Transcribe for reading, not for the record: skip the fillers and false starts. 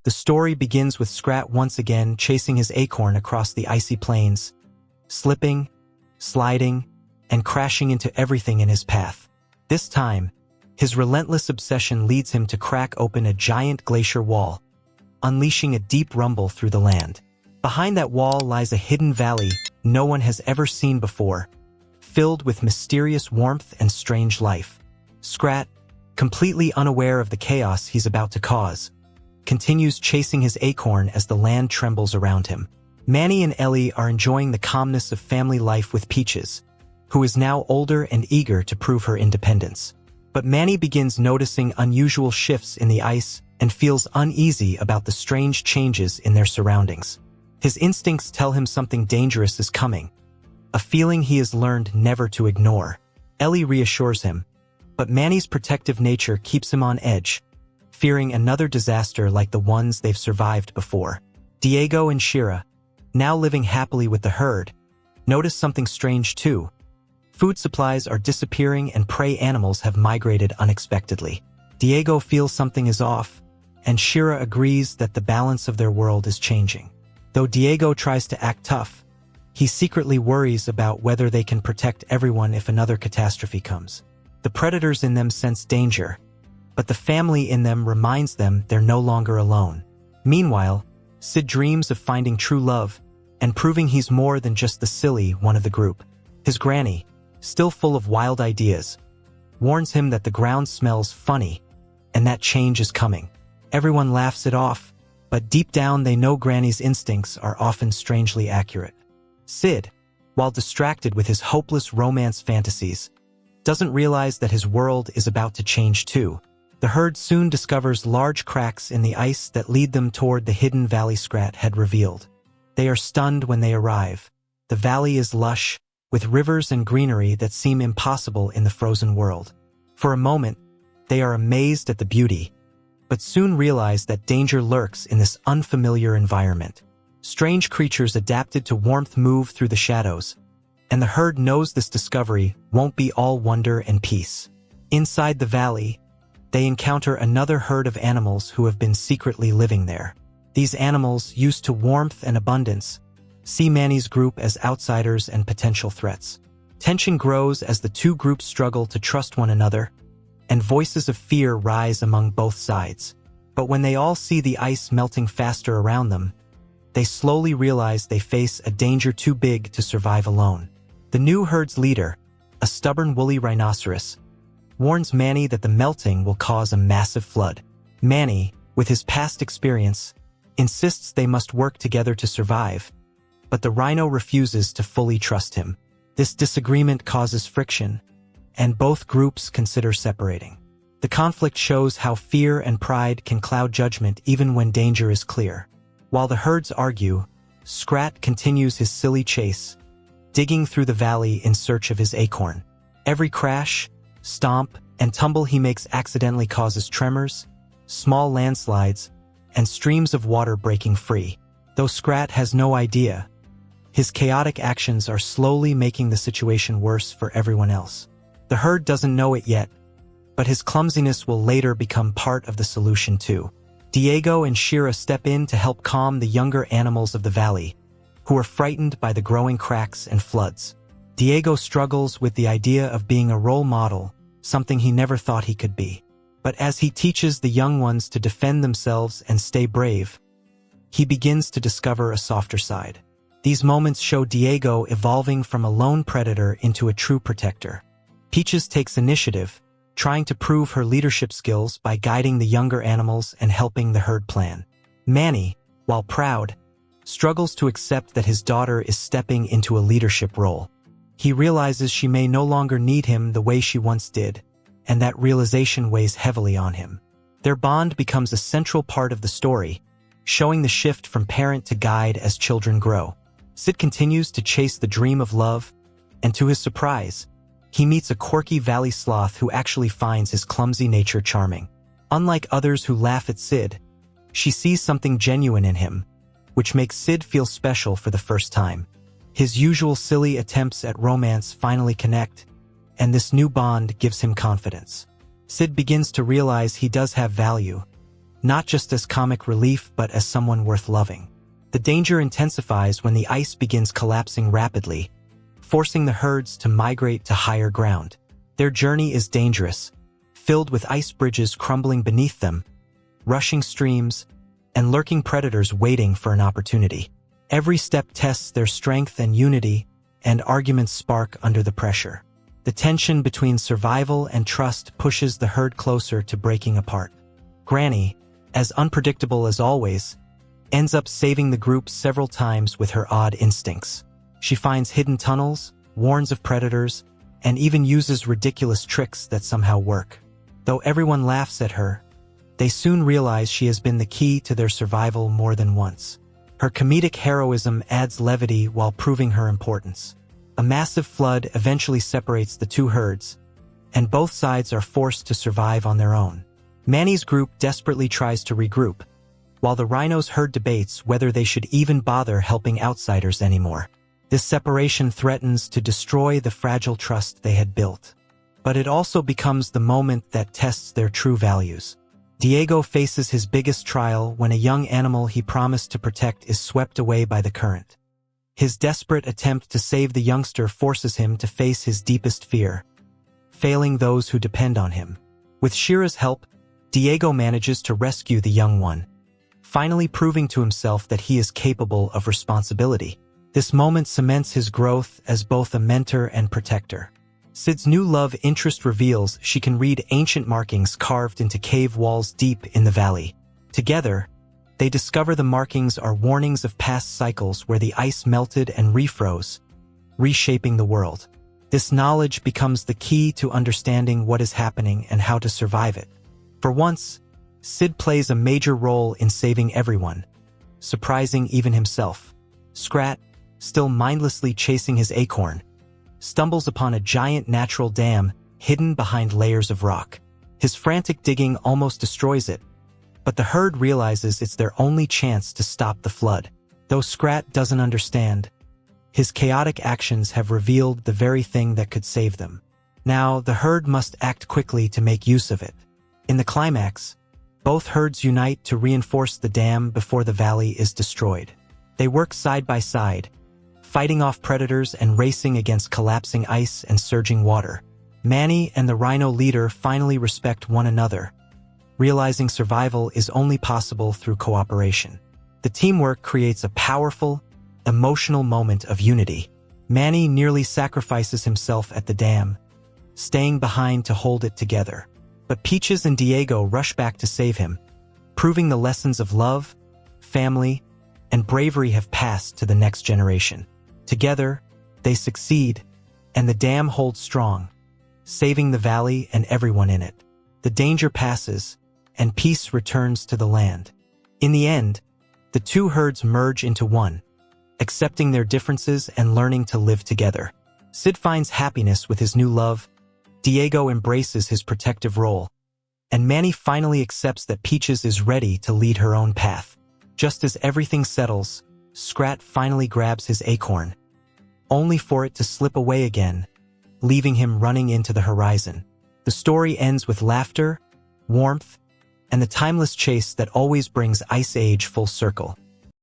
The story begins with Scrat once again chasing his acorn across the icy plains, slipping, sliding, and crashing into everything in his path. This time, his relentless obsession leads him to crack open a giant glacier wall, unleashing a deep rumble through the land. Behind that wall lies a hidden valley no one has ever seen before, filled with mysterious warmth and strange life. Scrat, completely unaware of the chaos he's about to cause, continues chasing his acorn as the land trembles around him. Manny and Ellie are enjoying the calmness of family life with Peaches, who is now older and eager to prove her independence. But Manny begins noticing unusual shifts in the ice and feels uneasy about the strange changes in their surroundings. His instincts tell him something dangerous is coming, a feeling he has learned never to ignore. Ellie reassures him, but Manny's protective nature keeps him on edge, fearing another disaster like the ones they've survived before. Diego and Shira, now living happily with the herd, notice something strange too. Food supplies are disappearing and prey animals have migrated unexpectedly. Diego feels something is off, and Shira agrees that the balance of their world is changing. Though Diego tries to act tough, he secretly worries about whether they can protect everyone if another catastrophe comes. The predators in them sense danger, but the family in them reminds them they're no longer alone. Meanwhile, Sid dreams of finding true love and proving he's more than just the silly one of the group. His granny, still full of wild ideas, warns him that the ground smells funny and that change is coming. Everyone laughs it off, but deep down they know Granny's instincts are often strangely accurate. Sid, while distracted with his hopeless romance fantasies, doesn't realize that his world is about to change too. The herd soon discovers large cracks in the ice that lead them toward the hidden valley Scrat had revealed. They are stunned when they arrive. The valley is lush, with rivers and greenery that seem impossible in the frozen world. For a moment, they are amazed at the beauty, but soon realize that danger lurks in this unfamiliar environment. Strange creatures adapted to warmth move through the shadows, and the herd knows this discovery won't be all wonder and peace. Inside the valley, they encounter another herd of animals who have been secretly living there. These animals, used to warmth and abundance, see Manny's group as outsiders and potential threats. Tension grows as the two groups struggle to trust one another, and voices of fear rise among both sides. But when they all see the ice melting faster around them, they slowly realize they face a danger too big to survive alone. The new herd's leader, a stubborn woolly rhinoceros, warns Manny that the melting will cause a massive flood. Manny, with his past experience, insists they must work together to survive, but the rhino refuses to fully trust him. This disagreement causes friction, and both groups consider separating. The conflict shows how fear and pride can cloud judgment even when danger is clear. While the herds argue, Scrat continues his silly chase, digging through the valley in search of his acorn. Every crash, stomp, and tumble he makes accidentally causes tremors, small landslides, and streams of water breaking free. Though Scrat has no idea, his chaotic actions are slowly making the situation worse for everyone else. The herd doesn't know it yet, but his clumsiness will later become part of the solution too. Diego and Shira step in to help calm the younger animals of the valley, who are frightened by the growing cracks and floods. Diego struggles with the idea of being a role model, something he never thought he could be. But as he teaches the young ones to defend themselves and stay brave, he begins to discover a softer side. These moments show Diego evolving from a lone predator into a true protector. Peaches takes initiative, trying to prove her leadership skills by guiding the younger animals and helping the herd plan. Manny, while proud, struggles to accept that his daughter is stepping into a leadership role. He realizes she may no longer need him the way she once did, and that realization weighs heavily on him. Their bond becomes a central part of the story, showing the shift from parent to guide as children grow. Sid continues to chase the dream of love, and to his surprise, he meets a quirky valley sloth who actually finds his clumsy nature charming. Unlike others who laugh at Sid, she sees something genuine in him, which makes Sid feel special for the first time. His usual silly attempts at romance finally connect, and this new bond gives him confidence. Sid begins to realize he does have value, not just as comic relief but as someone worth loving. The danger intensifies when the ice begins collapsing rapidly, forcing the herds to migrate to higher ground. Their journey is dangerous, filled with ice bridges crumbling beneath them, rushing streams, and lurking predators waiting for an opportunity. Every step tests their strength and unity, and arguments spark under the pressure. The tension between survival and trust pushes the herd closer to breaking apart. Granny, as unpredictable as always, ends up saving the group several times with her odd instincts. She finds hidden tunnels, warns of predators, and even uses ridiculous tricks that somehow work. Though everyone laughs at her, they soon realize she has been the key to their survival more than once. Her comedic heroism adds levity while proving her importance. A massive flood eventually separates the two herds, and both sides are forced to survive on their own. Manny's group desperately tries to regroup, while the rhino's herd debates whether they should even bother helping outsiders anymore. This separation threatens to destroy the fragile trust they had built. But it also becomes the moment that tests their true values. Diego faces his biggest trial when a young animal he promised to protect is swept away by the current. His desperate attempt to save the youngster forces him to face his deepest fear, failing those who depend on him. With Shira's help, Diego manages to rescue the young one, finally proving to himself that he is capable of responsibility. This moment cements his growth as both a mentor and protector. Sid's new love interest reveals she can read ancient markings carved into cave walls deep in the valley. Together, they discover the markings are warnings of past cycles where the ice melted and refroze, reshaping the world. This knowledge becomes the key to understanding what is happening and how to survive it. For once, Sid plays a major role in saving everyone, surprising even himself. Scrat, still mindlessly chasing his acorn, stumbles upon a giant natural dam hidden behind layers of rock. His frantic digging almost destroys it, but the herd realizes it's their only chance to stop the flood. Though Scrat doesn't understand, his chaotic actions have revealed the very thing that could save them. Now, the herd must act quickly to make use of it. In the climax, both herds unite to reinforce the dam before the valley is destroyed. They work side by side, fighting off predators and racing against collapsing ice and surging water. Manny and the rhino leader finally respect one another, realizing survival is only possible through cooperation. The teamwork creates a powerful, emotional moment of unity. Manny nearly sacrifices himself at the dam, staying behind to hold it together. But Peaches and Diego rush back to save him, proving the lessons of love, family, and bravery have passed to the next generation. Together, they succeed, and the dam holds strong, saving the valley and everyone in it. The danger passes, and peace returns to the land. In the end, the two herds merge into one, accepting their differences and learning to live together. Sid finds happiness with his new love, Diego embraces his protective role, and Manny finally accepts that Peaches is ready to lead her own path. Just as everything settles, Scrat finally grabs his acorn, only for it to slip away again, leaving him running into the horizon. The story ends with laughter, warmth, and the timeless chase that always brings Ice Age full circle.